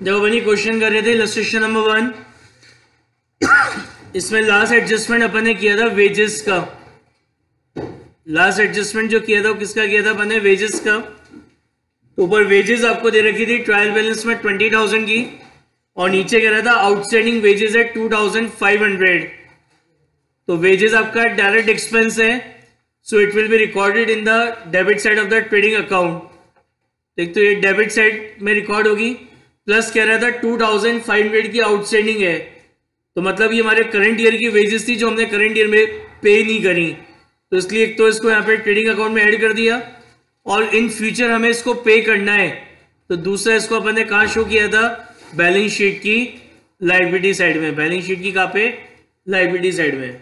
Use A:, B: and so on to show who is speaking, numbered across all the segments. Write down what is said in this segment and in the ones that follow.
A: देखो बनी क्वेश्चन कर रहे थे इलस्ट्रेशन नंबर 1। इसमें लास्ट एडजस्टमेंट अपन ने किया था वेजेस का। लास्ट एडजस्टमेंट जो किया था वो किसका किया था अपन ने? वेजेस का। तो ऊपर वेजेस आपको दे रखी थी ट्रायल बैलेंस में 20,000 की, और नीचे कह रहा था आउटस्टैंडिंग वेजेस है 2,500। तो वेजेस आपका डायरेक्ट एक्सपेंस है, सो it will be recorded in the debit side of the trading account. देख तो ये डेबिट साइड में रिकॉर्ड होगी। प्लस कह रहा था 2,500 की आउटस्टैंडिंग है, तो मतलब ये हमारे करंट ईयर की वेजेस थी जो हमने करंट ईयर में पे नहीं करी, तो इसलिए एक तो इसको यहाँ पे ट्रेडिंग अकाउंट में ऐड कर दिया, और इन फ्यूचर हमें इसको पे करना है, तो दूसरा इसको अपन ने कहाँ शो किया था? बैलेंस शीट की लायबिलिटी साइड में। बैलेंस शीट की कहाँ पे? लायबिलिटी साइड में।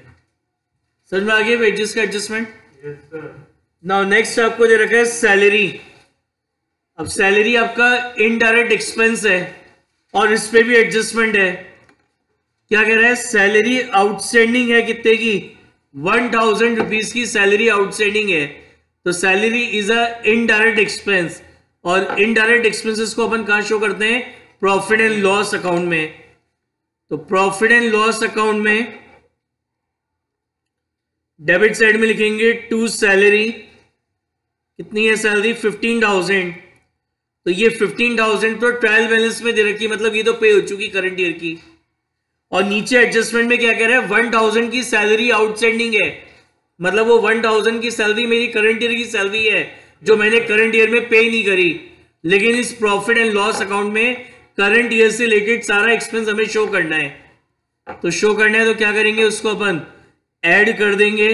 A: समझ में आ गया वेजेस का एडजस्टमेंट? नाउ नेक्स्ट आपको दे रखा है सैलरी। अब सैलरी आपका इनडायरेक्ट एक्सपेंस है, और इस पे भी एडजस्टमेंट है। क्या कह रहा है? सैलरी आउटस्टैंडिंग है कितने की? 1,000 रुपीज की सैलरी आउटस्टैंडिंग है, तो salary is a indirect expense, और इनडायरेक्ट एक्सपेंसेस को अपन कहां शो करते हैं? प्रॉफिट एंड लॉस अकाउंट में। तो प्रॉफिट एंड लॉस अकाउंट में डेबिट साइड में लिखेंगे टू सैलरी। कितनी है सैलरी? 15,000। तो ये 15,000 तो ट्रायल बैलेंस में दे रखी, मतलब ये तो पे हो चुकी करंट ईयर की। और नीचे एडजस्टमेंट में क्या कह रहा है? 1,000 की सैलरी आउटस्टैंडिंग है, मतलब वो 1,000 की सैलरी मेरी करंट ईयर की सैलरी है जो मैंने करंट ईयर में पे नहीं करी, लेकिन इस प्रॉफिट एंड लॉस अकाउंट में करंट ईयर से रिलेटेड सारा एक्सपेंस हमें शो करना है। तो शो करना है तो क्या करेंगे? उसको अपन ऐड कर देंगे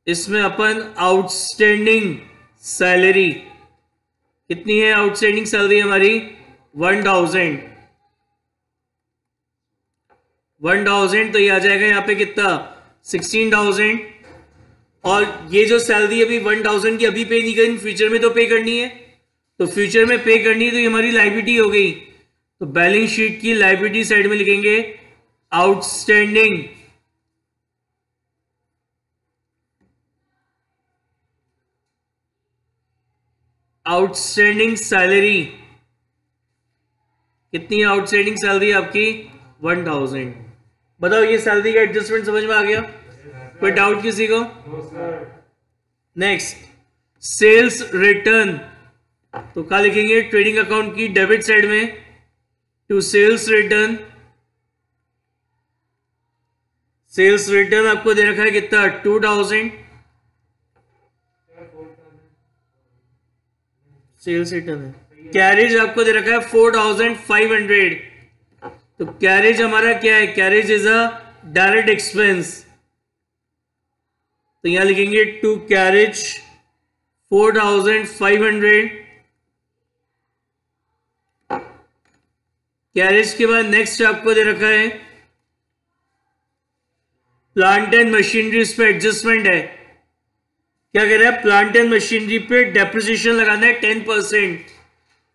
A: इसमें। अपन आउटस्टैंडिंग सैलरी कितनी है? आउटस्टैंडिंग सैलरी हमारी 1,000। 1,000 तो ये आ जाएगा यहाँ पे कितना? 16,000। और ये जो सैलरी अभी 1,000 की अभी पे नहीं करी, फ्यूचर में तो पे करनी है, तो फ्यूचर में पे करनी है, तो ये हमारी लायबिलिटी हो गई। तो बैलेंस शीट की लायबिलिटी साइड में लिखेंगे आउटस्टैंडिंग सैलरी। कितनी आउटस्टैंडिंग सैलरी आपकी? 1,000। बताओ ये सैलरी का एडजस्टमेंट समझ में आ गया? कोई डाउट किसी को? Next sales return. तो क्या लिखेंगे ट्रेडिंग अकाउंट की डेबिट साइड में? To sales return. Sales return आपको दे रखा है कितना? 2,000। सेल्स रिटर्न है। कैरेज आपको दे रखा है 4,500। तो कैरेज हमारा क्या है? Carriage is a direct expense, तो यहां लिखेंगे टू कैरेज 4,500। कैरेज के बाद नेक्स्ट आपको दे रखा है प्लांट एंड मशीनरी। इस पे एडजस्टमेंट है। क्या कह रहा है? प्लांट एंड मशीनरी पे डेप्रिसिएशन लगाना है 10%।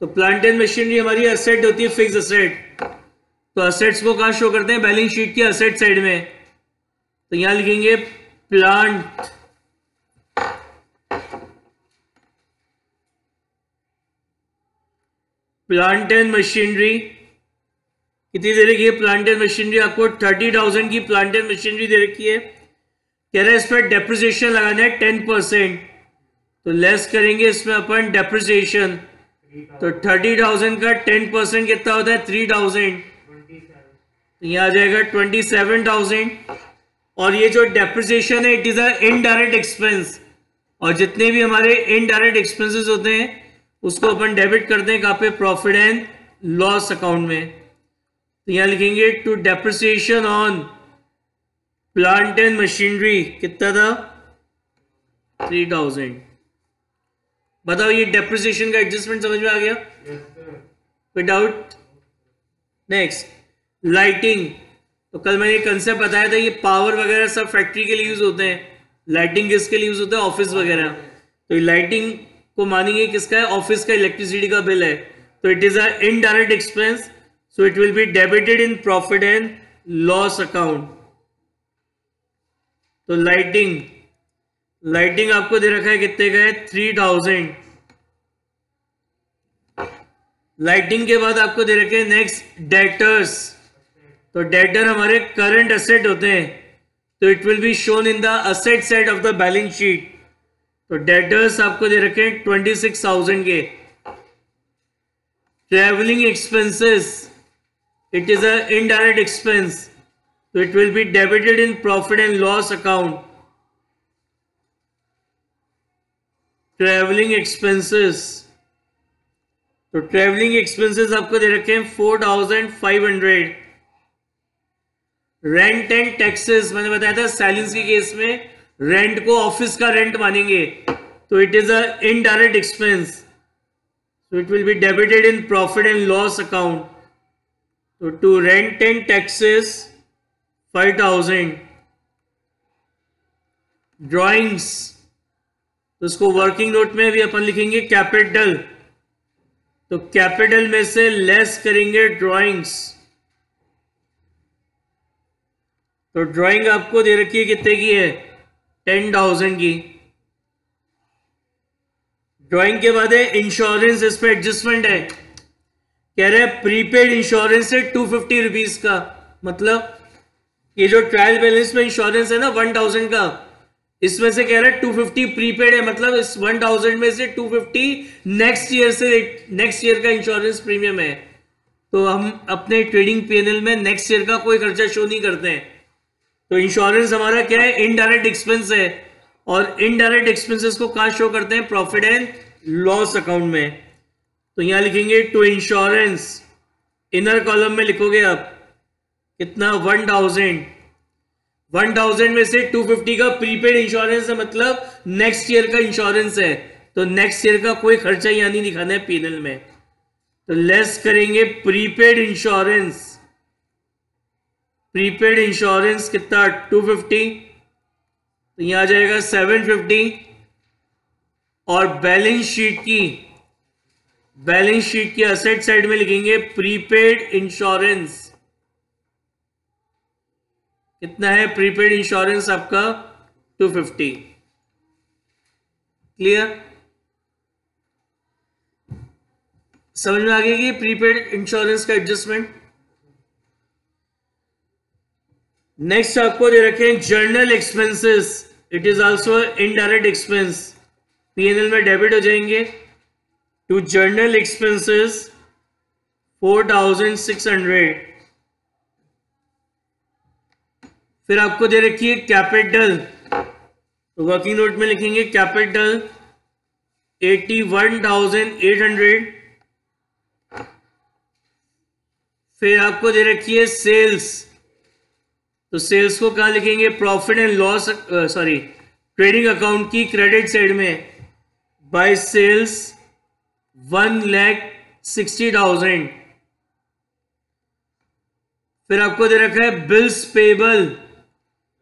A: तो प्लांट एंड मशीनरी हमारी असेट होती है, फिक्स असेट। तो असेट्स को कहां शो करते हैं? बैलेंस शीट की असेट साइड में। तो यहां लिखेंगे प्लांट एंड मशीनरी। कितनी दे रखी है प्लांट एंड मशीनरी? आपको 30,000 की प्लांट एंड मशीनरी दे रखी है। कह रहा है इस पर डेप्रिसिएशन लगाना है 10%, तो लेस करेंगे इसमें अपन डेप्रिसिएशन। तो 30,000 का 10% कितना होता है? 3,000। तो यह आ जाएगा 27,000। और ये जो डेप्रिसिएशन है it is a indirect expense, और जितने भी हमारे इनडायरेक्ट एक्सपेंसेस होते हैं उसको अपन डेबिट करते हैं कहां पे? प्रॉफिट एंड लॉस अकाउंट में। तो यहां लिखेंगे to depreciation on plant and machinery कितना था? 3,000। बताओ ये डेप्रिसिएशन का एडजस्टमेंट समझ में आ गया? कोई डाउट? Next lighting. तो कल मैंने कंसेप्ट बताया था, ये पावर वगैरह सब फैक्ट्री के लिए यूज होते हैं। लाइटिंग किसके लिए यूज होता है? ऑफिस वगैरह। तो लाइटिंग को मानेंगे किसका है? ऑफिस का इलेक्ट्रिसिटी का बिल है, तो it is a indirect expense, so it will be debited in profit and loss account. तो लाइटिंग आपको दे रखा है कितने का है? 3,000। लाइटिंग के बाद आपको दे रखे हैं नेक्स्ट डेटर्स। तो डेटर हमारे करंट एसेट होते हैं, तो it will be shown in the asset side of the balance sheet. तो डेटर्स आपको दे रखे हैं 26,000 के। Travelling expenses, it is a indirect expense, तो it will be debited in profit and loss account. Travelling expenses, तो travelling expenses आपको दे रखे हैं 4,500। रेंट एंड टैक्सेस, मैंने बताया था साइलेंस के केस में रेंट को ऑफिस का रेंट मानेंगे, तो it is a indirect expense, so it will be debited in profit and loss account. So to rent and taxes 5,000. Drawings, तो इसको वर्किंग नोट में भी अपन लिखेंगे कैपिटल, तो कैपिटल में से लेस करेंगे ड्राइंग्स। तो ड्राइंग आपको दे रखी है कितने की है, 10,000 की। ड्राइंग के बाद है इंश्योरेंस, इस पे एडजस्टमेंट है, कह रहे हैं प्रीपेड इंश्योरेंस है 250 रुपीज का। मतलब ये जो ट्रायल बैलेंस में इंश्योरेंस है ना 1,000 का, इसमें से कह रहे हैं 250 प्रीपेड है, मतलब इस 1,000 में से 250 नेक्स्ट ईयर का इंश्योरेंस प्रीमियम है। तो हम अपने ट्रेडिंग पीएनएल में नेक्स्ट ईयर का कोई खर्चा शो नहीं करते हैं। तो इंश्योरेंस हमारा क्या है, इनडायरेक्ट एक्सपेंस है, और इनडायरेक्ट एक्सपेंसेस को कहां शो करते हैं, प्रॉफिट एंड लॉस अकाउंट में। तो यहां लिखेंगे टू इंश्योरेंस, इनर कॉलम में लिखोगे आप कितना, 1,000 में से 250 का प्रीपेड इंश्योरेंस है, मतलब नेक्स्ट ईयर का इंश्योरेंस है, तो नेक्स्ट ईयर का कोई खर्चा यहां नहीं दिखाना है पीएनएल में। तो लेस करेंगे प्रीपेड इंश्योरेंस, प्रीपेड इंश्योरेंस कितना 250, तो यहां आ जाएगा 750। और बैलेंस शीट की असेट साइड में लिखेंगे प्रीपेड इंश्योरेंस, कितना है प्रीपेड इंश्योरेंस आपका 250। क्लियर, समझ में आ गई कि प्रीपेड इंश्योरेंस का एडजस्टमेंट। नेक्स्ट आपको दे रखे हैं journal expenses, it is also indirect expense, PNL में डेबिट हो जाएंगे। To journal expenses 4,600। फिर आपको दे रखी है कैपिटल, तो वर्किंग नोट में लिखेंगे कैपिटल 81,800। फिर आपको दे रखी है सेल्स, तो सेल्स को कहां लिखेंगे, profit and loss trading account की क्रेडिट साइड में, बाय सेल्स 1,60,000। फिर आपको दे रखा है बिल्स पेबल,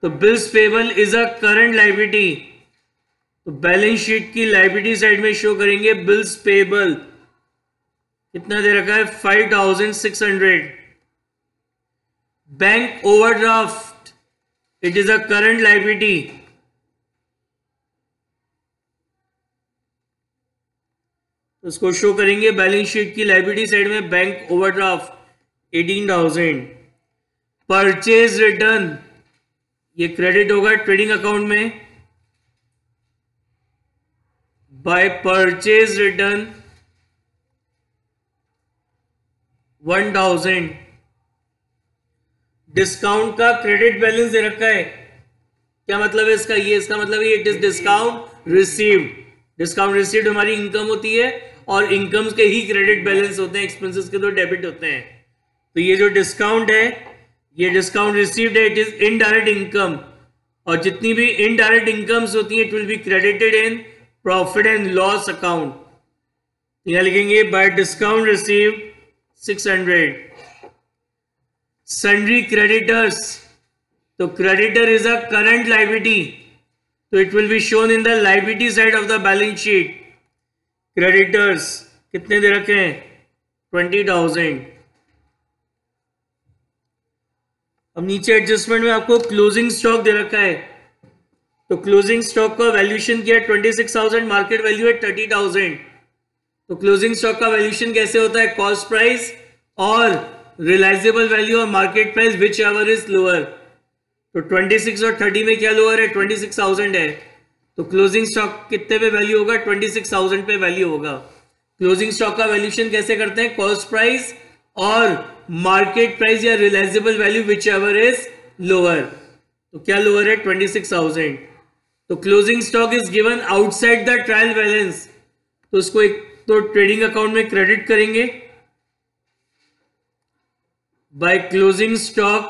A: तो bills payable is a current liability, तो बैलेंस शीट की लायबिलिटी साइड में शो करेंगे बिल्स पेबल, कितना दे रखा है 5,600। Bank overdraft, it is a current liability, उसको शो करेंगे बैलेंस शीट की लायबिलिटी साइड में बैंक ओवरड्राफ्ट 18,000। परचेज रिटर्न, ये क्रेडिट होगा ट्रेडिंग अकाउंट में, बाय परचेज रिटर्न 1,000। डिस्काउंट का क्रेडिट बैलेंस दे रखा है, क्या मतलब है इसका, ये इसका मतलब है it is discount received. Discount received हमारी इनकम होती है, और इनकम्स के ही क्रेडिट बैलेंस होते हैं, एक्सपेंसेस के तो डेबिट होते हैं। तो ये जो डिस्काउंट है, ये डिस्काउंट रिसीव्ड है, इट इज इनडायरेक्ट इनकम, और जितनी भी इनडायरेक्ट इनकम्स होती है it will be credited in profit and loss account. यहां लिखेंगे by discount received 600। Sundry creditors, तो creditor is a current liability, तो it will be shown in the liability side of the balance sheet. Creditors कितने दे रखे हैं 20,000। अब नीचे एडजस्टमेंट में आपको क्लोजिंग स्टॉक दे रखा है, तो क्लोजिंग स्टॉक का वैल्यूएशन किया 26,000, मार्केट वैल्यू है 30,000। तो क्लोजिंग स्टॉक का वैल्यूएशन कैसे होता है, कॉस्ट प्राइस और रियलाइजेबल वैल्यू और market price whichever is lower. तो 26 और 30 में क्या लोअर है, 26,000 है, तो क्लोजिंग स्टॉक कितने पे वैल्यू होगा, 26,000 पे वैल्यू होगा। क्लोजिंग स्टॉक का वैल्यूएशन कैसे करते हैं, कॉस्ट प्राइस और मार्केट प्राइस या realisable value whichever is lower. तो क्या लोअर है, 26,000। तो closing stock is given outside the trial balance, तो उसको एक तो ट्रेडिंग अकाउंट में क्रेडिट करेंगे बाय क्लोजिंग स्टॉक।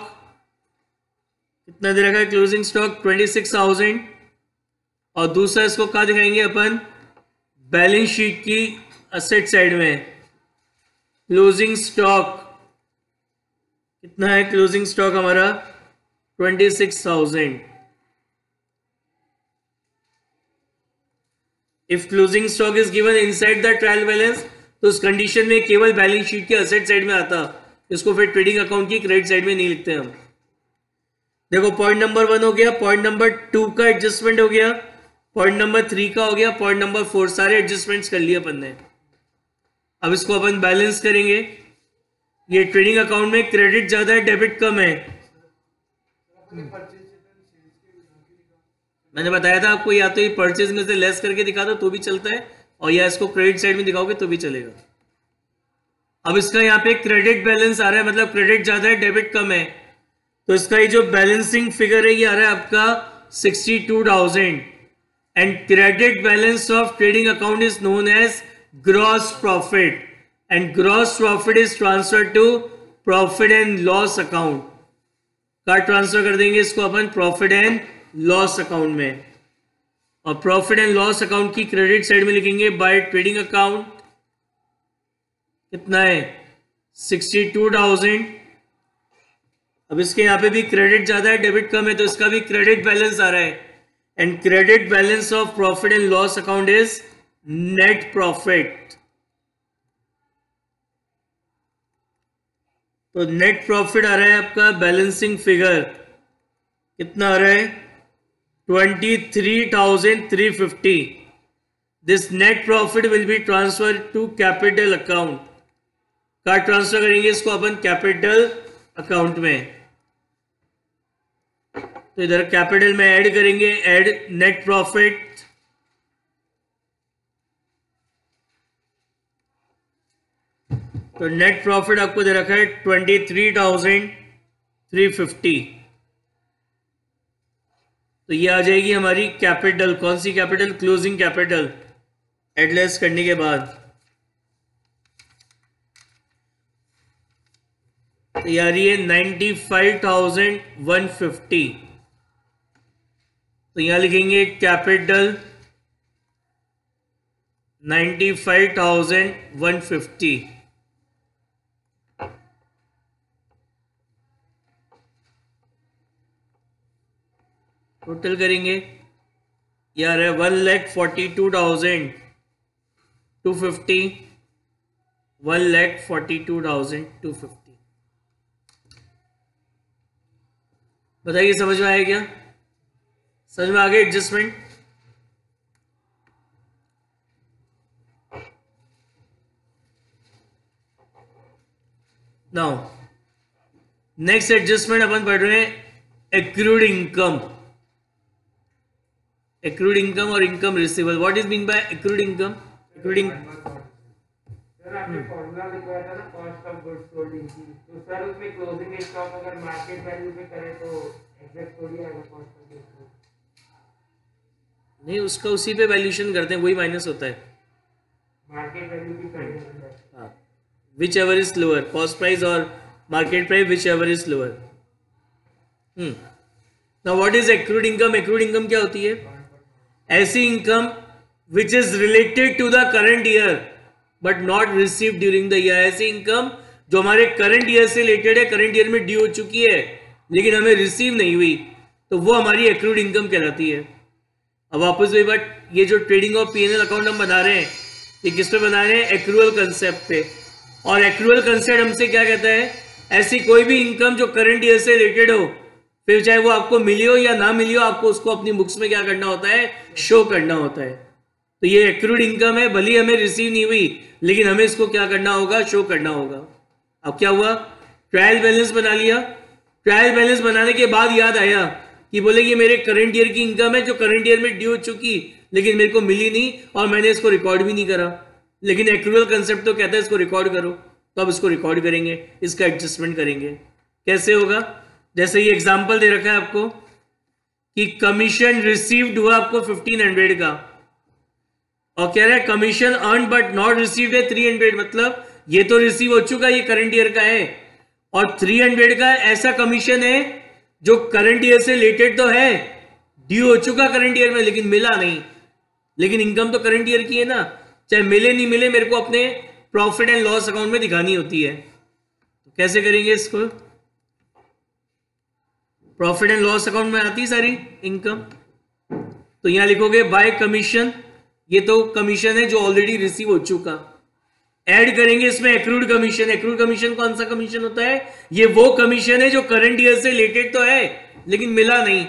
A: कितना दे रखा है क्लोजिंग स्टॉक, 26,000। और दूसरा इसको कहा दिखाएंगे अपन, बैलेंस शीट की असेट साइड में। क्लोजिंग स्टॉक कितना है, क्लोजिंग स्टॉक हमारा 26,000। If closing stock is given inside the trial balance, तो उस कंडीशन में केवल बैलेंस शीट के असेट साइड में आता, इसको फिर ट्रेडिंग अकाउंट की क्रेडिट साइड में नहीं लिखते हम। देखो पॉइंट नंबर 1 हो गया, पॉइंट नंबर 2 का एडजस्टमेंट हो गया, पॉइंट नंबर 3 का हो गया, पॉइंट नंबर 4, सारे एडजस्टमेंट्स कर लिए अपन ने। अब इसको अपन बैलेंस करेंगे। ये ट्रेडिंग अकाउंट में क्रेडिट ज्यादा है, डेबिट कम है। मैंने बताया था आपको, या तो ये परचेज में से लेस करके दिखा दो तो भी चलता है, और या इसको क्रेडिट साइड में दिखाओगे तो भी चलेगा। अब इसका यहाँ पे क्रेडिट बैलेंस आ रहा है, मतलब क्रेडिट ज्यादा है, डेबिट कम है, तो इसका ये जो बैलेंसिंग फिगर है ये आ रहा है आपका 62,000। And credit balance of trading account is known as gross profit, and gross profit is transfer to profit and loss account. का ट्रांसफर कर देंगे इसको अपन प्रॉफिट एंड लॉस अकाउंट में, और प्रॉफिट एंड लॉस अकाउंट की क्रेडिट साइड में लिखेंगे बाय ट्रेडिंग अकाउंट। कितना है, 62,000। अब इसके यहाँ पे भी क्रेडिट ज्यादा है, डेबिट कम है, तो इसका भी क्रेडिट बैलेंस आ रहा है। And credit balance of profit and loss account is net profit. तो नेट प्रॉफिट आ रहा है आपका बैलेंसिंग फिगर, कितना आ रहा है, 23,350। This net profit will be transfer to capital account. का ट्रांसफर करेंगे इसको अपन कैपिटल अकाउंट में, तो इधर कैपिटल में ऐड करेंगे, ऐड नेट प्रॉफिट। तो नेट प्रॉफिट आपको दे रखा है 23,350। तो ये आ जाएगी हमारी कैपिटल, कौन सी कैपिटल, क्लोजिंग कैपिटल, एडलेस करने के बाद। तो ये आ रही है 95,150। तो यहां लिखेंगे कैपिटल 95,150। टोटल करेंगे, यार है 1,42,250, 1,42,250। बताइए समझ में आया क्या, समझ में आ गया एडजस्टमेंट। नाउ नेक्स्ट एडजस्टमेंट अपन पढ़ रहे हैं एक्रूड इनकम। एक्रूड इनकम और income receivable. What is mean bye accrued income, accrued
B: sir आपने फॉर्मूला लिखवाया था ना कॉस्ट ऑफ गुड्स सोल्ड की, तो सर उसमें क्लोजिंग स्टॉक अगर मार्केट वैल्यू पे करें तो एग्जैक्ट थोड़ी आएगा कॉस्ट ऑफ गुड्स सोल्ड।
A: नहीं, उसका उसी पे वैल्यूएशन करते हैं, वही माइनस होता है।
B: मार्केट वैल्यू की करेंगे,
A: हाँ, whichever is lower, cost price और market price whichever is lower. Now what is accrued income. Accrued income क्या होती है, ऐसी income which is related to the current year but not receive during the year. ऐसी income जो हमारे current year से related है, current year में ड्यू हो चुकी है लेकिन हमें रिसीव नहीं हुई, तो वो हमारी एक्रूड इनकम कहलाती है। अब वापस वही बात, ये जो ट्रेडिंग और पीएनएल अकाउंट हम बना रहे हैं, ये किस पे बना रहे हैं, एक्रूअल कंसेप्ट पे। और एक्रूअल कंसेप्ट हमसे क्या कहता है, ऐसी कोई भी इनकम जो करंट ईयर से रिलेटेड हो, फिर चाहे वो आपको मिली हो या ना मिली हो, आपको उसको अपनी बुक्स में क्या करना होता है, शो करना होता है। तो ये एक्रूड इनकम है, भली हमें रिसीव नहीं हुई लेकिन हमें इसको क्या करना होगा, शो करना होगा। अब क्या हुआ, ट्रायल बैलेंस बना लिया। ट्रायल बैलेंस बनाने के बाद याद आया कि बोले ये मेरे करंट ईयर की इनकम है जो करंट ईयर में ड्यू हो चुकी लेकिन मेरे को मिली नहीं और मैंने इसको रिकॉर्ड भी नहीं करा। लेकिन एक्रूअल कंसेप्ट तो कहता है इसको रिकॉर्ड करो, तो अब इसको रिकॉर्ड करेंगे, इसका एडजस्टमेंट करेंगे। कैसे होगा, जैसे ये एग्जांपल दे रखा है आपको कि कमीशन रिसीव्ड हुआ आपको 1500 का और कह रहा है commission earn but not received है 300, मतलब ये तो रिसीव हो चुका, ये करंट ईयर का है, और 300 का ऐसा कमीशन है जो करंट ईयर से रिलेटेड तो है, ड्यू हो चुका करंट ईयर में लेकिन मिला नहीं। लेकिन इनकम तो करंट ईयर की है ना, चाहे मिले नहीं मिले मेरे को अपने प्रॉफिट एंड लॉस अकाउंट में दिखानी होती है। तो कैसे करेंगे इसको, प्रॉफिट एंड लॉस अकाउंट में आती है सारी इनकम, तो यहां लिखोगे बाय कमीशन, ये तो कमीशन है जो ऑलरेडी रिसीव हो चुका। ऐड करेंगे इसमें एक्रूड कमीशन। एक्रूड कमीशन कौन सा कमीशन होता है, ये वो कमीशन है जो करंट ईयर से रिलेटेड तो है लेकिन मिला नहीं,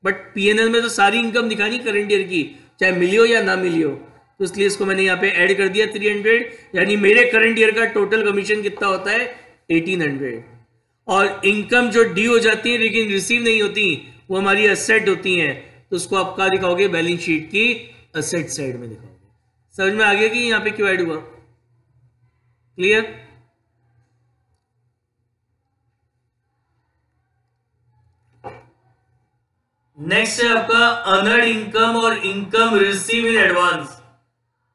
A: बट पीएनएल में तो सारी इनकम दिखानी करंट ईयर की, चाहे मिली हो या ना मिली हो, तो इसलिए इसको मैंने यहाँ पे ऐड कर दिया 300, यानी मेरे करंट ईयर का टोटल कमीशन कितना होता है 1800। और इनकम जो ड्यू हो जाती है लेकिन रिसीव नहीं होती वो हमारी असेट होती हैं, तो उसको आप क्या दिखाओगे, बैलेंस शीट की असेट साइड में दिखाओगे। समझ में आ गया कि यहाँ पे क्यों ऐड हुआ, क्लियर। नेक्स्ट है आपका अर्नड इनकम और income receive in advance.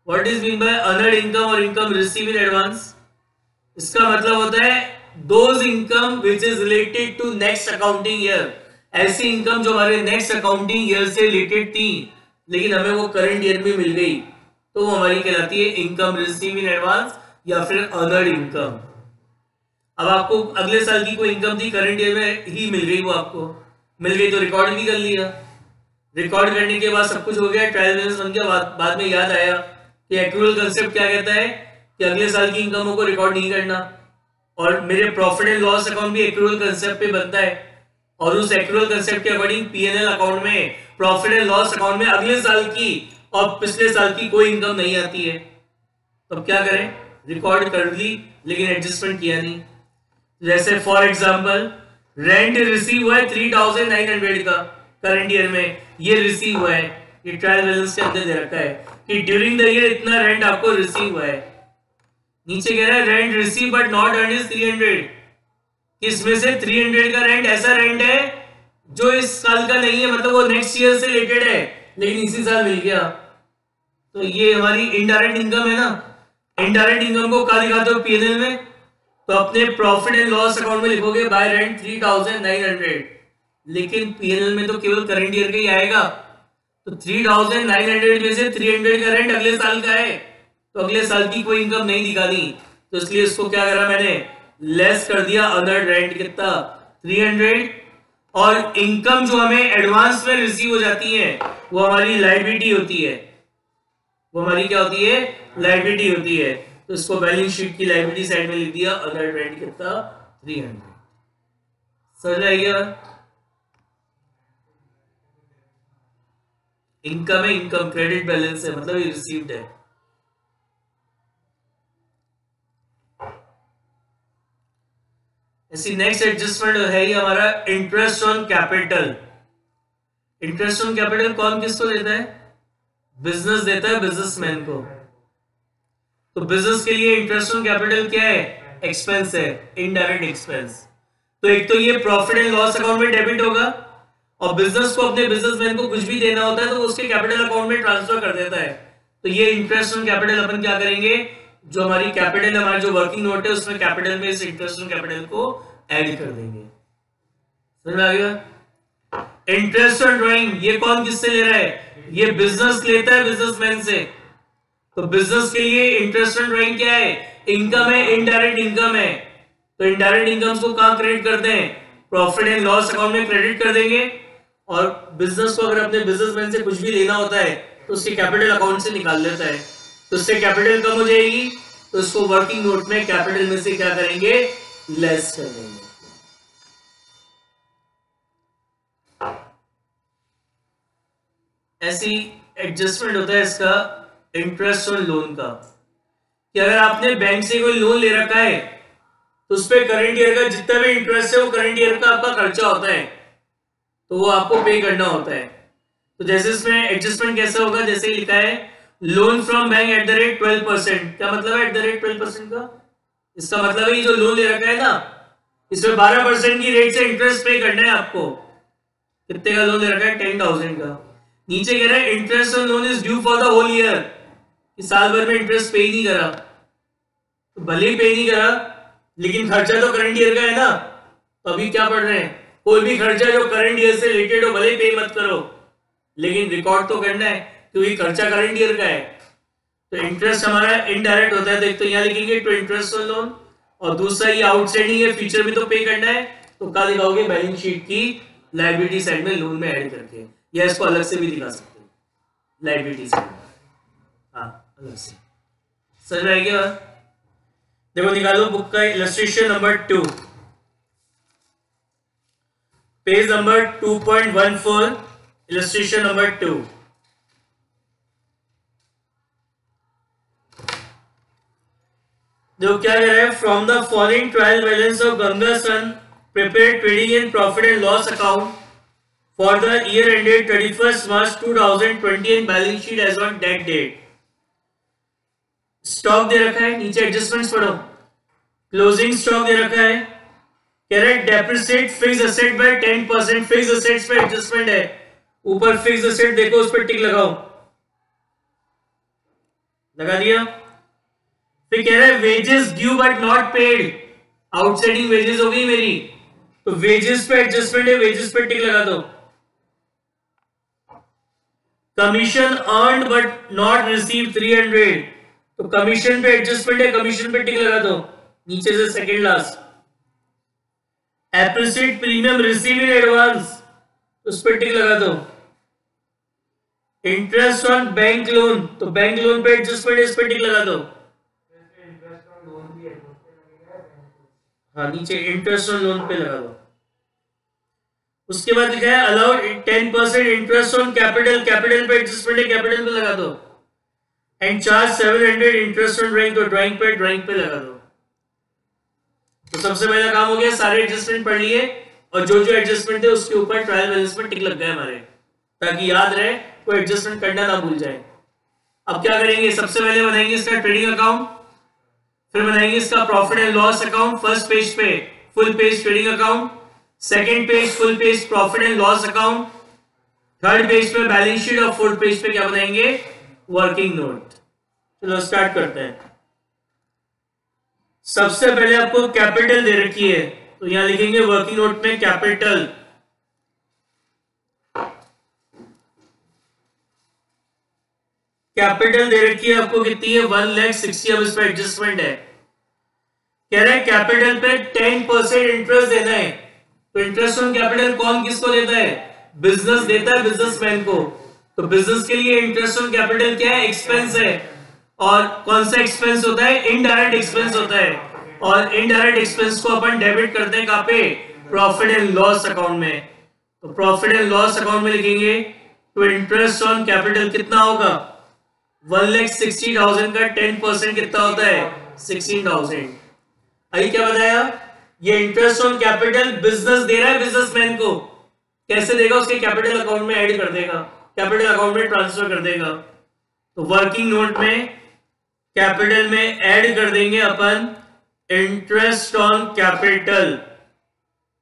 A: What is mean by earned income और इनकम रिसीव इन एडवांस, इसका मतलब होता है those income which is related to next accounting year, ऐसी इनकम जो हमारे नेक्स्ट अकाउंटिंग ईयर से रिलेटेड थी लेकिन हमें वो करंट ईयर में मिल गई, तो वो हमारी कहलाती है इनकम रिसीव इन एडवांस या फिर अर्नड इनकम। अब आपको अगले साल की कोई इनकम थी, करंट ईयर में ही मिल गई, वो आपको मिल गई तो रिकॉर्ड भी कर लिया। रिकॉर्ड करने के बाद सब कुछ हो गया, ट्रायल बैलेंस बन गया, बाद में याद आया कि एक्रूअल कंसेप्ट क्या कहता है कि अगले साल की इनकमों को रिकॉर्ड नहीं करना, और मेरे प्रॉफिट एंड लॉस अकाउंट भी एक्रूअल कंसेप्ट पे बनता है, और उस एक्रूअल कंसेप्ट के अकॉर्डिंग पीएनएल अकाउंट में, प्रॉफिट एंड लॉस अकाउंट में अगले साल की और पिछले साल की कोई इनकम नहीं आती है, तो अब क्या करें, रिकॉर्ड कर ली लेकिन एडजस्टमेंट किया नहीं। जैसे फॉर एग्जांपल रेंट रिसीव हुआ है 3900 का करंट ईयर में, ये रिसीव हुआ है, ये ट्रायल बैलेंस के अंदर दे रखा है कि ड्यूरिंग द ईयर इतना रेंट आपको रिसीव हुआ है। नीचे कह रहा है rent receive but not earn is 300, इसमें से 300 का रेंट ऐसा रेंट है जो इस साल का नहीं है, मतलब वो नेक्स्ट ईयर से रिलेटेड है लेकिन इसी साल मिल गया, तो ये हमारी इनडायरेक्ट इनकम है ना। इनडायरेक्ट इनकम को कहाँ दिखाते हो, पीएनएल में, तो अपने प्रॉफिट एंड लॉस अकाउंट में लिखोगे बाय रेंट 3900, लेकिन पीएनएल में तो केवल करंट ईयर का ही आएगा, तो 3900 में से 300 का रेंट अगले साल का है, तो अगले साल की कोई इनकम नहीं दिखानी, तो इसलिए इसको क्या करा मैंने, लेस कर दिया अदर रेंट कितना 300, और इनकम जो हमें एडवांस में रिसीव हो जाती है वो हमारी लायबिलिटी होती है, वो हमारी क्या होती है, लायबिलिटी होती है, तो इसको बैलेंस शीट की लायबिलिटी साइड में लिख दिया अदर रेंट कितना 300। समझ आएगा, इनकम है, इनकम क्रेडिट बैलेंस है, मतलब ये रिसीव्ड है। ऐसी नेक्स्ट एडजस्टमेंट है ये हमारा interest on capital. Interest on capital कौन किसको देता है, बिजनेस देता है बिजनेसमैन को, तो बिजनेस के लिए इंटरेस्ट ऑन कैपिटल क्या है, एक्सपेंस है, इनडायरेक्ट एक्सपेंस। तो एक तो ये प्रॉफिट एंड लॉस अकाउंट में डेबिट होगा, और बिजनेस को अपने बिजनेसमैन को कुछ भी देना होता है तो उसके कैपिटल अकाउंट में ट्रांसफर कर देता है, तो ये इंटरेस्ट ऑन कैपिटल अपन क्या करेंगे, जो हमारी कैपिटल है, हमारी जो वर्किंग नोट है उसमें कैपिटल में इस इंटरेस्ट ऑन कैपिटल को ऐड कर देंगे। समझ में आ गया। इंटरेस्ट ऑन ड्राइंग ये कौन किससे ले रहा है, ये बिजनेस लेता है बिजनेसमैन से, तो बिजनेस के लिए इंटरेस्ट ऑन ड्राइंग क्या है, इनकम है, इनडायरेक्ट इनकम है, तो इनडायरेक्ट इनकम को कहां क्रेडिट करते हैं, प्रॉफिट एंड लॉस अकाउंट में क्रेडिट कर देंगे, और बिजनेस को अगर अपने बिजनेसमैन से कुछ भी लेना होता है तो उसके कैपिटल अकाउंट से निकाल लेता है, तो उससे कैपिटल कम हो जाएगी, तो इसको वर्किंग नोट में कैपिटल में से क्या करेंगे, लेस कर देंगे। ऐसी एडजस्टमेंट होता है इसका इंटरेस्ट ऑन लोन का, कि अगर आपने बैंक से कोई लोन ले रखा है तो उस पर करंट ईयर का जितना भी इंटरेस्ट है वो करंट ईयर का आपका खर्चा होता है, तो वो आपको पे करना होता है। तो जैसे इसमें एडजस्टमेंट कैसा होगा, जैसे लिखा है loan from bank at the rate 12%। क्या मतलब है एट द रेट 12% का? इसका मतलब है जो लोन ले रखा है ना, इसमें 12% की रेट से इंटरेस्ट पे करना है आपको। कितने का लोन ले रखा है? 10,000 का। नीचे कह रहा है interest on loan is due for the whole year, कि साल भर में इंटरेस्ट पे ही नहीं करा, तो भले ही पे नहीं करा लेकिन खर्चा तो करंट ईयर का है ना। तो अभी क्या पढ़ रहे हैं, कोई भी खर्चा जो करंट ईयर से रिलेटेड हो भले ही पे मत करो, लेकिन रिकॉर्ड तो करना है क्योंकि खर्चा करंट ईयर का है। तो इंटरेस्ट हमारा इनडायरेक्ट होता है, देख तो यहाँ लिखेंगे टू इंटरेस्ट ऑन लोन, और दूसरा ये आउटस्टैंडिंग है, फ्यूचर में तो पे करना है, तो क्या दिखाओगे बैलेंस शीट की लायबिलिटी साइड में लोन में ऐड करके, या इसको अलग से भी दिखा सकते हैं लायबिलिटी साइड में, हाँ अलग से। समझ में आएगा? देखो निकालो बुक का illustration number 2, page number 2.14, illustration number 2। जो क्या कह रहा है, from the following trial balance of Ganga son prepare trading and profit and loss account for the year ended 31 March 2020 and balance sheet as on that date. Stock दे रखा है, नीचे adjustments पढ़ो, क्लोजिंग स्टॉक दे रखा है, कह रहा है depreciate fix asset by 10%, fix assets पे एडजस्टमेंट है, ऊपर फिक्स असेट देखो उस पर टिक लगाओ, लगा दिया। फिर कह रहा है wages due but not paid, outstanding wages हो गई मेरी, तो वेजेस पे एडजस्टमेंट है, वेजेस पे टिक लगा दो। Commission earned but not receive 300, तो कमीशन पे एडजस्टमेंट है, कमीशन पे टिक लगा दो नीचे से second last. Appreciate premium receive in advance, उस पर टिक लगा दो। इंटरेस्ट ऑन बैंक लोन, तो बैंक लोन पे एडजस्टमेंट है, इस पर टिक लगा दो। हाँ नीचे इंटरेस्ट ऑन लोन पे लगा दो। उसके बाद लिखा है allowed 10% interest on capital, capital पे एडजस्टमेंट है, कैपिटल पे लगा दो। And charge 700 interest on drawing, तो ड्राइंग पे लगा दो। तो सबसे पहला काम हो गया, सारे एडजस्टमेंट पढ़ लिए और जो जो एडजस्टमेंट थे उसके ऊपर ट्रायल बैलेंस में टिक लग गए हमारे, ताकि याद रहे कोई एडजस्टमेंट करना ना भूल जाए। अब क्या करेंगे, सबसे पहले बनाएंगे इसका ट्रेडिंग अकाउंट, फिर बनाएंगे इसका profit and loss account. First page पे full page trading account, second page full page profit and loss account, third page पे बैलेंस शीट और फोर्थ पेज पे क्या बनाएंगे, वर्किंग नोट। चलो स्टार्ट करते हैं। सबसे पहले आपको कैपिटल दे रखी है, तो यहां लिखेंगे वर्किंग नोट में कैपिटल। कैपिटल दे रखी है आपको कितनी है, 1,60,000। अब इस पर एडजस्टमेंट है, कह रहे हैं कैपिटल पे 10% इंटरेस्ट देना है। तो इंटरेस्ट ऑन कैपिटल कौन किसको देता है, बिजनेस देता है बिजनेसमैन को। तो बिजनेस के लिए इंटरेस्ट ऑन कैपिटल क्या है, एक्सपेंस है। और कौन सा एक्सपेंस होता है, इनडायरेक्ट एक्सपेंस होता है। और इनडायरेक्ट एक्सपेंस को अपन डेबिट करते हैं कहां पे, प्रॉफिट एंड लॉस अकाउंट में। तो प्रॉफिट एंड लॉस अकाउंट में लिखेंगे तो इंटरेस्ट ऑन कैपिटल कितना होगा, 1,60,000 का 10% कितना होता है, 16,000। अभी क्या बताया, ये इंटरेस्ट ऑन कैपिटल बिजनेस दे रहा है बिजनेसमैन को। कैसे देगा, उसके कैपिटल अकाउंट में ऐड कर देगा, कैपिटल अकाउंट में ट्रांसफर कर देगा। तो वर्किंग नोट में कैपिटल में ऐड कर देंगे अपन interest on capital.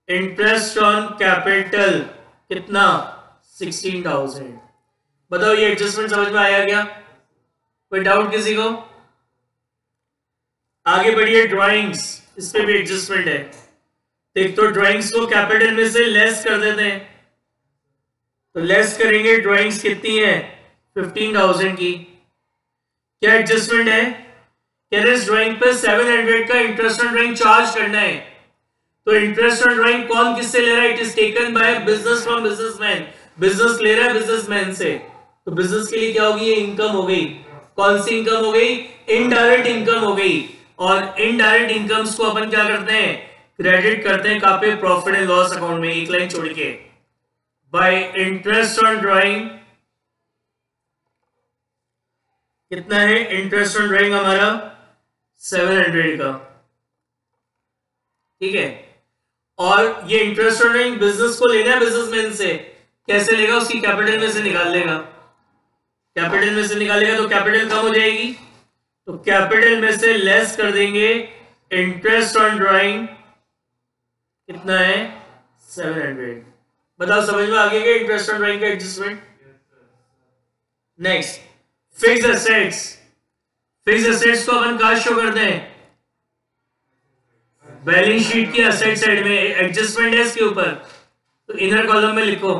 A: Interest on capital कितना, 16,000। बताओ ये एडजस्टमेंट समझ में आया क्या, कोई डाउट किसी को? आगे बढ़िए ड्राइंग्स, इस पे भी एडजस्टमेंट है। देख तो ड्राइंग्स को कैपिटल में से लेस कर देते हैं, तो लेस करेंगे, ड्राइंग्स कितनी है 15,000 की। क्या एडजस्टमेंट है, कैरेस ड्राइंग पे 700 का इंटरेस्ट ऑन ड्राइंग चार्ज करना है। तो इंटरेस्ट ऑन ड्राइंग कौन किससे ले रहा है, it is taken by business from businessman. Business ले रहा है बिजनेसमैन से, तो बिजनेस के लिए क्या होगी, ये इनकम हो गई। कौन सी इनकम हो गई, इनडायरेक्ट इनकम हो गई। और इनडायरेक्ट इनकम्स को अपन क्या करते हैं, क्रेडिट करते हैं कहां पे, प्रॉफिट एंड लॉस अकाउंट में, एक लाइन छोड़ के। बाय इंटरेस्ट ऑन ड्राइंग कितना है इंटरेस्ट ऑन ड्राइंग हमारा 700 का, ठीक है। और ये इंटरेस्ट ऑन ड्राइंग बिजनेस को लेना है बिजनेसमैन से, कैसे लेगा, उसकी कैपिटल में से निकाल लेगा, कैपिटल में से निकालेगा तो कैपिटल कम हो जाएगी, तो कैपिटल में से लेस कर देंगे इंटरेस्ट ऑन ड्राइंग, कितना है 700। बताओ समझ में आ गया क्या इंटरेस्ट ऑन ड्राइंग का adjustment. Next fixed assets, fixed assets को अपन कहां शो करते हैं, बैलेंस शीट की एसेट साइड में, एडजस्टमेंट है इसके ऊपर, तो इनर कॉलम में लिखो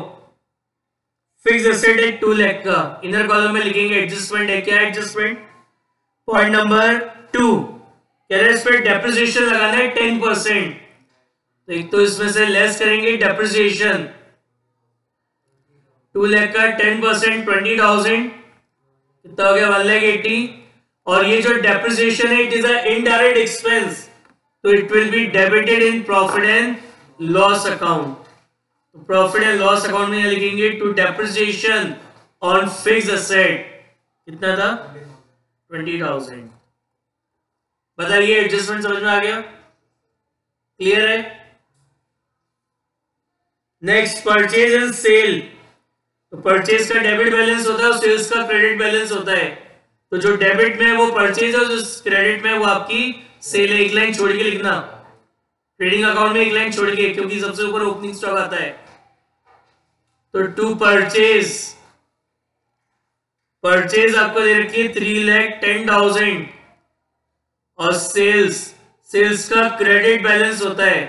A: फिक्स्ड एसेट है 2 लाख का, इनर कॉलम में लिखेंगे एडजस्टमेंट है, क्या एडजस्टमेंट, पॉइंट नंबर 2 कह रहे हैं इस पे डेप्रिसिएशन लगाना है 10%, तो एक तो इसमें से लेस करेंगे डेप्रिसिएशन, 2 लाख का 10% 20,000 कितना हो गया 1,80,000, और ये जो डेप्रिसिएशन है it is a indirect expense, तो it will be debited in profit and loss account, तो प्रॉफिट एंड लॉस अकाउंट में लिखेंगे to depreciation on fixed asset, कितना था 20,000। बताइए एडजस्टमेंट समझ में आ गया, क्लियर है। नेक्स्ट परचेज एंड सेल, तो परचेज का डेबिट बैलेंस होता है और सेल्स का क्रेडिट बैलेंस होता है, तो जो डेबिट में वो परचेज और जो क्रेडिट में वो आपकी सेल है, एक लाइन छोड़ के लिखना, ट्रेडिंग अकाउंट में एक लाइन छोड़ के, क्योंकि सबसे ऊपर ओपनिंग स्टॉक आता है, तो टू परचेज, परचेज आपको दे रखी है 3,10,000 और सेल्स, सेल्स का क्रेडिट बैलेंस होता है,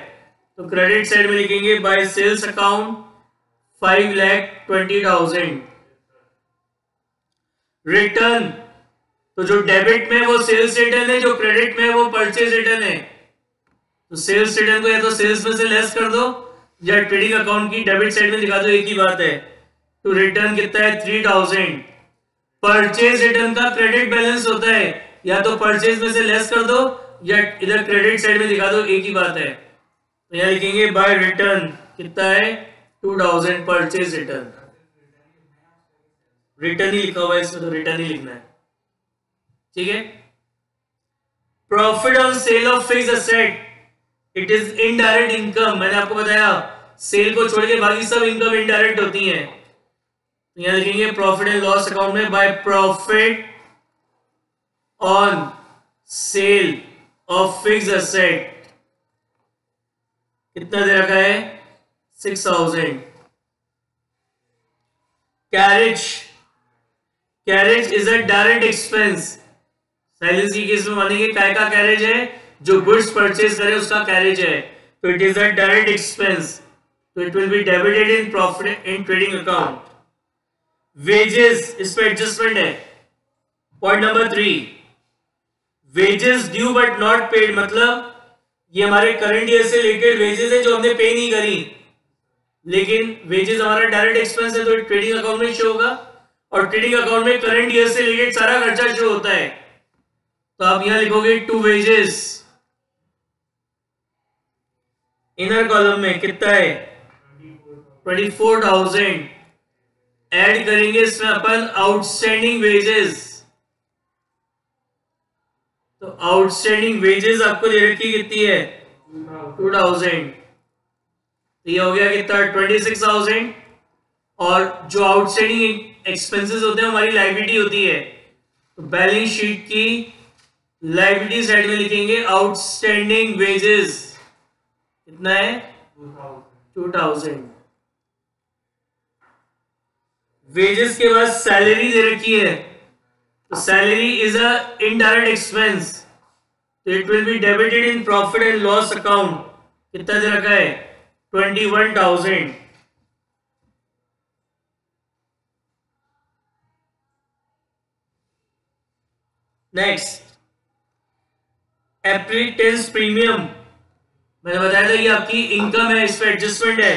A: तो क्रेडिट साइड में लिखेंगे बाय सेल्स अकाउंट 5,20,000। रिटर्न, तो जो डेबिट में वो सेल्स रिटर्न है, जो क्रेडिट में वो परचेज रिटर्न है, तो सेल्स रिटर्न को या तो सेल्स में से लेस कर दो या ट्रेडिंग अकाउंट की डेबिट साइड में दिखा दो, एक ही बात है, तो रिटर्न कितना है 3,000। परचेज रिटर्न का क्रेडिट बैलेंस होता है, या तो परचेज में से लेस कर दो या इधर क्रेडिट साइड में दिखा दो, एक ही बात है, तो यहां लिखेंगे बाय रिटर्न कितना है 2,000 परचेज रिटर्न, रिटर्न ही लिखा हुआ है इसमें, तो रिटर्न ही लिखना है, ठीक है। Profit on sale of fixed asset, it is indirect income, मैंने आपको बताया सेल को छोड़ के बाकी सब इनकम इनडायरेक्ट होती है, तो यहां लिखेंगे प्रॉफिट एंड लॉस अकाउंट में by profit on sale of fixed asset, कितना दे रखा है 6,000। Carriage, carriage is a direct expense, silence की केस में मानेंगे काय का कैरेज है, जो गुड्स परचेज करे उसका कैरेज है, तो it is a direct expense, तो it will be debited in profit in trading account. Wages, इस पे एडजस्टमेंट है, point number 3 wages due but not paid, मतलब ये हमारे करंट ईयर से रिलेटेड वेजेस है जो हमने पे नहीं करी, लेकिन वेजेस हमारा डायरेक्ट एक्सपेंस है तो ट्रेडिंग अकाउंट में शो होगा, और ट्रेडिंग अकाउंट में करंट ईयर से रिलेटेड सारा खर्चा शो होता है, तो आप यहां लिखोगे टू वेजेस, इनर कॉलम में कितना है 24,000, ऐड करेंगे इसमें अपन आउटस्टैंडिंग वेजेस, तो आउटस्टैंडिंग वेजेस आपको दे रखी कितनी है 2,000, तो ये हो गया कितना 26,000, और जो आउटस्टैंडिंग एक्सपेंसेस होते हैं हमारी लायबिलिटी होती है, तो बैलेंस शीट की लायबिलिटी साइड में लिखेंगे आउटस्टैंडिंग वेजेस, कितना है 2,000। वेजेस के बाद सैलरी दे रखी है, तो salary is a indirect expense, तो it will be debited in profit and loss account, कितना दे रखा है 21,000। नेक्स्ट एप्रिटेंस प्रीमियम, मैंने बताया था ये आपकी इनकम है, इस पे एडजस्टमेंट है,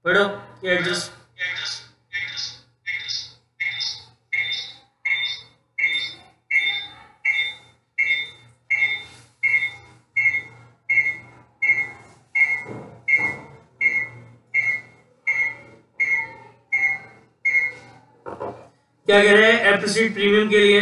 A: पढ़ो ये एडजस्ट, क्या कह रहे हैं एप्रिसिएट प्रीमियम के लिए?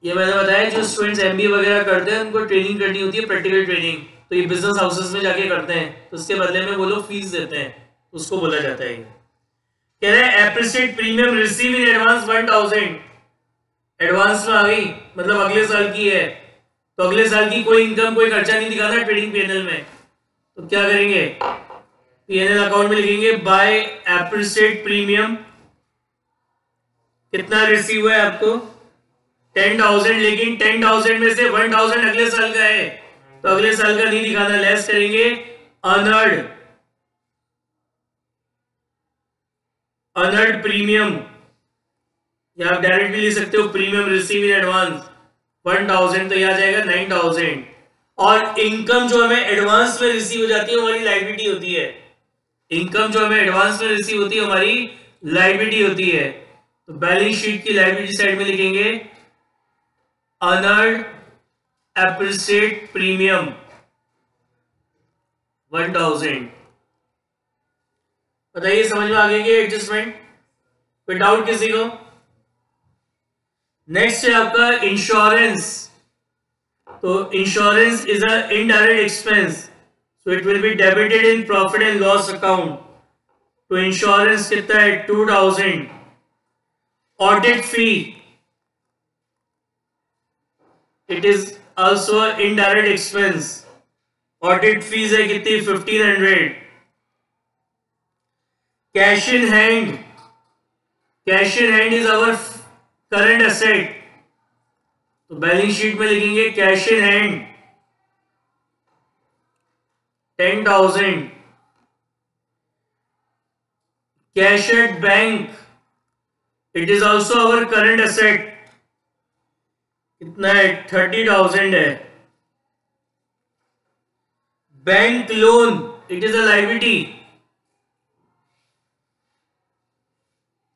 A: ये मैंने बताया जो स्टूडेंट्स एमबीए वगैरह करते हैं उनको ट्रेनिंग करनी होती है, प्रैक्टिकल ट्रेनिंग, तो ये बिजनेस हाउसेस में जाके करते हैं, तो उसके बदले में वो लोग फीस देते हैं, उसको बोला जाता है। कह रहे हैं appreciate premium receive in advance 1000, advance में आ गई मतलब अगले साल की है, तो अगले साल की कोई इनकम कोई खर्चा नहीं दिखाना ट्रेडिंग पीएनएल में, तो क्या करेंगे पीएनएल अकाउंट में लिखेंगे बाय एप्रिसिएट प्रीमियम, कितना रिसीव है आपको 10,000, लेकिन 10,000 में से 1,000 अगले साल का है, तो अगले साल का नहीं दिखाना, लेस करेंगे अर्नड प्रीमियम, या आप डायरेक्ट भी लिख सकते हो प्रीमियम रिसीव इन एडवांस 1,000, तो यह आ जाएगा 9,000। और इनकम जो हमें एडवांस में रिसीव हो जाती है हमारी लायबिलिटी होती है, इनकम जो हमें एडवांस में रिसीव होती है हमारी लायबिलिटी होती है, तो बैलेंस शीट की लायबिलिटी साइड में लिखेंगे अर्नड एप्रिसिएट प्रीमियम 1,000। बताइए समझ में आ गई कि एडजस्टमेंट? कोई डाउट किसी को? नेक्स्ट है आपका इंश्योरेंस, तो insurance is a indirect expense, so it will be debited in profit and loss account, तो इंश्योरेंस कितना है 2,000। Audit fee, it is also indirect expense, audit fees है कितनी 1,500। Cash in hand, cash in hand is our current asset, तो balance sheet में लिखेंगे cash in hand 10,000। Cash at bank, it is also our current asset, कितना है 30,000 है। Bank loan, it is a liability,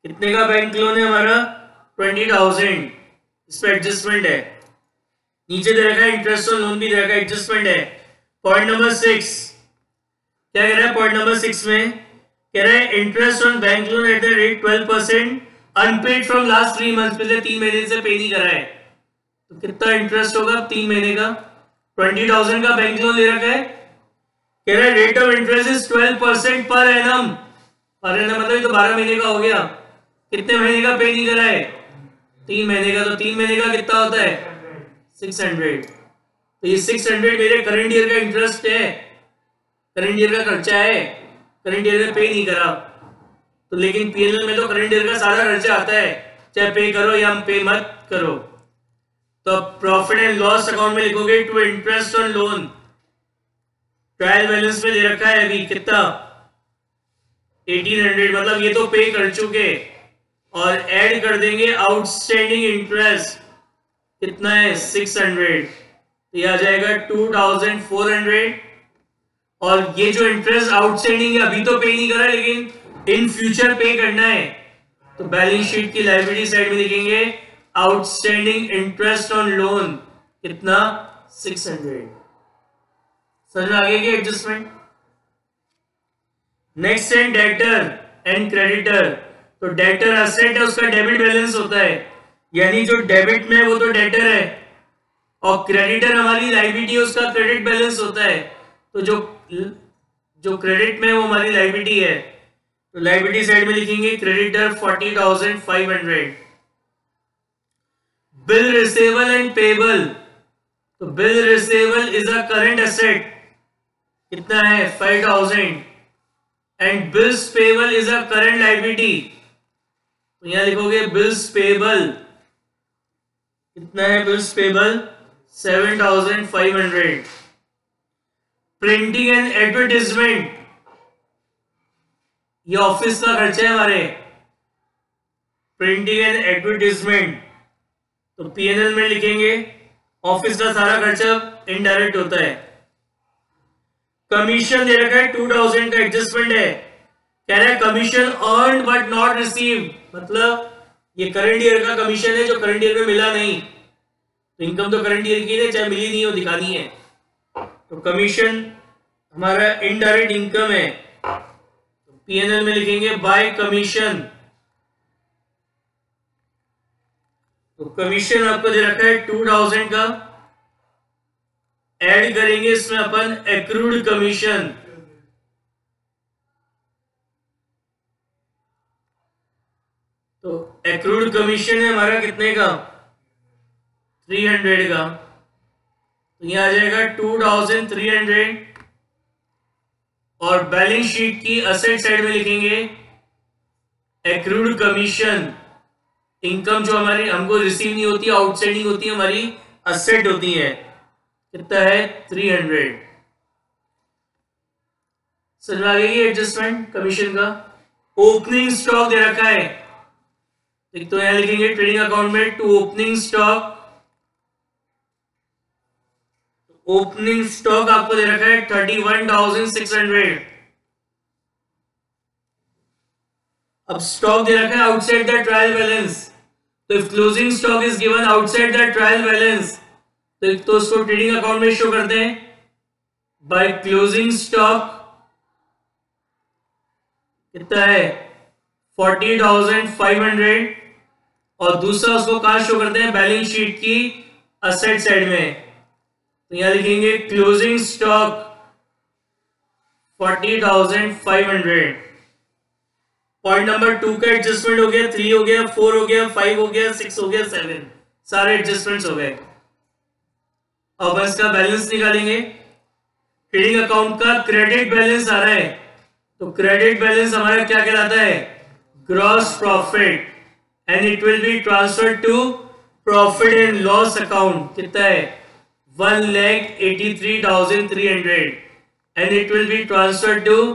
A: कितने का बैंक लोन है हमारा 20,000, इस पर एडजस्टमेंट है, नीचे दे रखा है इंटरेस्ट ऑन लोन भी दे रखा है, एडजस्टमेंट है। पॉइंट नंबर 6 क्या कह रहा है? पॉइंट नंबर 6 में कह रहा है interest on bank loan at the rate 12% unpaid from last 3 months, पिछले 3 महीने से पे नहीं करा है, तो कितना इंटरेस्ट होगा 3 महीने का? 20,000 का बैंक लोन ले रखा है, कह रहा है rate of interest is 12% per annum, per annum मतलब ये तो 12 महीने का हो गया, कितने महीने का पे नहीं करा है 3 महीने का, तो 3 महीने का कितना होता है 600, तो ये 600 मेरे करंट ईयर का इंटरेस्ट है, करंट ईयर का खर्चा है, करंट ईयर में पे नहीं करा, तो लेकिन पीएनएल में तो करंट ईयर का सारा खर्चा आता है, चाहे पे करो या पे मत करो, तो प्रॉफिट एंड लॉस अकाउंट में लिखोगे to interest on loan, trial balance में दे रखा है अभी कितना 1800, मतलब ये तो पे कर चुके, और ऐड कर देंगे आउटस्टैंडिंग इंटरेस्ट, कितना है 600, तो ये आ जाएगा 2,400, और ये जो इंटरेस्ट आउटस्टैंडिंग है अभी तो पे नहीं करा लेकिन इन फ्यूचर पे करना है, तो बैलेंस शीट की लायबिलिटी साइड में लिखेंगे आउटस्टैंडिंग इंटरेस्ट ऑन लोन, कितना 600। समझ में आ गया कि एडजस्टमेंट? नेक्स्ट है डेटर एंड क्रेडिटर, तो डेटर एसेट है, उसका डेबिट बैलेंस होता है, यानी जो डेबिट में वो तो डेटर है, और क्रेडिटर हमारी लायबिलिटी है, उसका क्रेडिट बैलेंस होता है, तो जो क्रेडिट में वो हमारी लायबिलिटी है, तो लायबिलिटी साइड में लिखेंगे creditor 40,500। Bill receivable and payable, तो bill receivable is a current asset, कितना है 5,000, and bills payable is a current liability, तो यहां लिखोगे बिल्स पेबल, कितना है bills payable 7,500। Printing and advertisement, ये ऑफिस का खर्चा है हमारे, प्रिंटिंग एंड एडवर्टाइजमेंट, तो पीएनएल में लिखेंगे ऑफिस का सारा खर्चा इनडायरेक्ट होता है। कमीशन दे रखा है 2,000 का, एडजस्टमेंट है, कह रहा है commission earn but not receive, मतलब ये करंट ईयर का कमीशन है जो करंट ईयर में मिला नहीं, तो इनकम तो करंट ईयर की है चाहे मिली नहीं हो दिखानी है, तो कमीशन हमारा इनडायरेक्ट इनकम है, तो पीएनएल में लिखेंगे बाय कमीशन तो कमीशन आपको दे रखा है 2000 का, ऐड करेंगे इसमें अपन एक्रूड कमीशन, तो एक्रूड कमीशन है हमारा कितने का 300 का, तो यहां आ जाएगा 2300 और बैलेंस शीट की असेट साइड में लिखेंगे एक्रूड कमीशन, इनकम जो हमारी हमको रिसीव नहीं होती, आउटस्टैंडिंग होती है, हमारी असेट होती है, कितना है 300। समझ में आ गई एडजस्टमेंट कमीशन का। ओपनिंग स्टॉक दे रखा है, एक तो यहां लिखेंगे ट्रेडिंग अकाउंट में to opening stock, opening stock आपको दे रखा है 31,600। अब स्टॉक दे रखा है आउटसाइड द ट्रायल बैलेंस, तो if closing stock is given outside the trial balance, तो उसको ट्रेडिंग अकाउंट में शो करते हैं बाय क्लोजिंग स्टॉक, कितना है 40,500, और दूसरा उसको कहां शो करते हैं बैलेंस शीट की असेट साइड में, तो यहां लिखेंगे क्लोजिंग स्टॉक 40,500। पॉइंट नंबर 2 का एडजस्टमेंट हो गया, 3 हो गया, 4 हो गया, 5 हो गया, 6 हो गया, 7, सारे एडजस्टमेंट्स हो गए। अब इसका बैलेंस निकालेंगे। ट्रेडिंग अकाउंट का क्रेडिट बैलेंस आ रहा है, तो क्रेडिट बैलेंस हमारा क्या कहलाता है gross profit, and it will be transferred to profit and loss account, कितना है 1,83,300, and it will be transferred to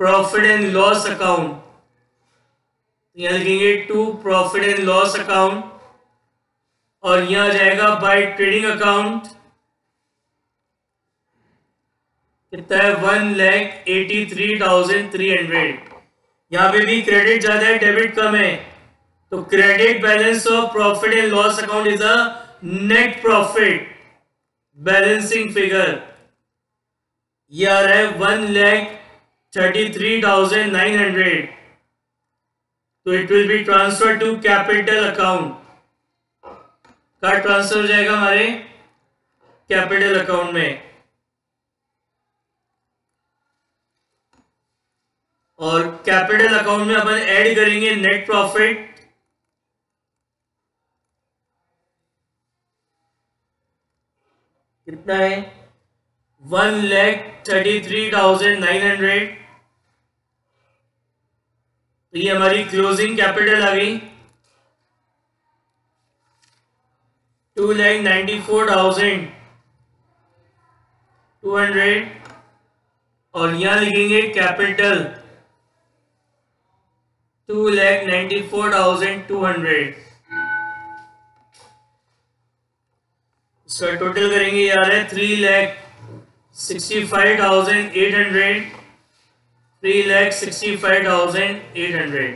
A: profit and loss account, यहां लिखेंगे to profit and loss account, और यहां जाएगा बाय ट्रेडिंग अकाउंट, कितना है 1,83,300। यहां पे भी क्रेडिट ज्यादा है डेबिट कम है, तो credit balance of profit and loss account is a net profit balancing figure, ये आ रहा है 1,33,900, तो it will be transfer to capital account, का ट्रांसफर हो जाएगा हमारे कैपिटल अकाउंट में, और कैपिटल अकाउंट में अपन ऐड करेंगे नेट प्रॉफिट, कितना है 1,33,900, तो ये हमारी क्लोजिंग कैपिटल आ गई 2,94,200, और यहां लिखेंगे कैपिटल 2,94,200, इसका टोटल करेंगे यार है 3,65,800, 3,65,800।